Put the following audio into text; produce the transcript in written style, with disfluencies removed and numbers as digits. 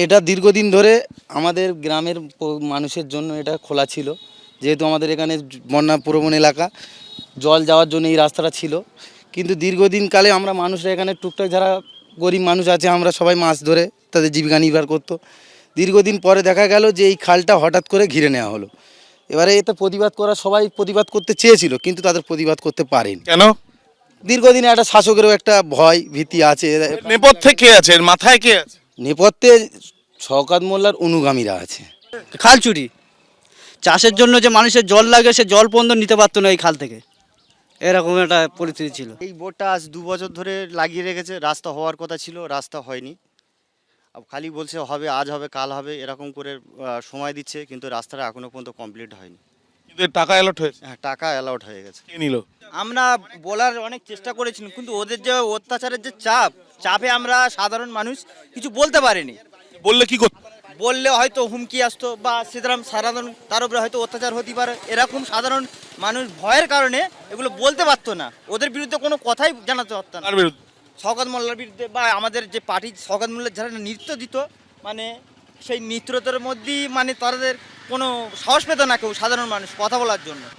এটা দীর্ঘদিন ধরে আমাদের গ্রামের মানুষের জন্য এটা খোলা ছিল, যেহেতু আমাদের এখানে বন্যা প্রবণ এলাকা, জল যাওয়ার জন্য এই রাস্তাটা ছিল। কিন্তু দীর্ঘদিন কালে আমরা মানুষরা এখানে টুকটাক যারা গরিব মানুষ আছে, আমরা সবাই মাছ ধরে তাদের জীবিকা নির্বাহ করতো। দীর্ঘদিন পরে দেখা গেল যে এই খালটা হঠাৎ করে ঘিরে নেওয়া হলো। এবারে এতে প্রতিবাদ করা, সবাই প্রতিবাদ করতে চেয়েছিল, কিন্তু তাদের প্রতিবাদ করতে পারেনি। কেন? দীর্ঘদিন একটা শাসকেরও একটা ভয় ভীতি আছে। নেপথ্যে কে আছে, এর মাথায় কে আছে? নেপথ্যে শওকত মোল্লার অনুগামীরা আছে। খাল চুরি, চাষের জন্য যে মানুষের জল লাগে সে জল পর্যন্ত নিতে পারতো না এই খাল থেকে, এরকম একটা পরিস্থিতি ছিল। এই বোটটা আজ 2 বছর ধরে লাগিয়ে রেখেছে। রাস্তা হওয়ার কথা ছিল, রাস্তা হয়নি। খালি বলছে হবে, আজ হবে, কাল হবে, এরকম করে সময় দিচ্ছে, কিন্তু রাস্তাটা এখনো পর্যন্ত কমপ্লিট হয়নি। কিন্তু এর টাকা অ্যালট হয়েছে? হ্যাঁ, টাকা অ্যালাউড হয়ে গেছে। কে নিল? আমরা বলার অনেক চেষ্টা করেছিলাম, কিন্তু ওদের যে অত্যাচারের যে চাপে আমরা সাধারণ মানুষ কিছু বলতে পারিনি। বললে কি করতে? বললে হয়তো হুমকি আসতো বা সেরকম সাধারণ তার উপরে হয়তো অত্যাচার হতে পারে, এরকম সাধারণ মানুষ ভয়ের কারণে এগুলো বলতে পারতো না। ওদের বিরুদ্ধে কোনো কথাই জানাতে পারতো না। কার বিরুদ্ধে? শওকত মোল্লার বিরুদ্ধে, বা আমাদের যে পার্টি শওকত মোল্লার যারা নৃত্য দিত, মানে সেই নৃত্যের মধ্যেই মানে তাদের কোনো সাহস পেত না কেউ সাধারণ মানুষ কথা বলার জন্য।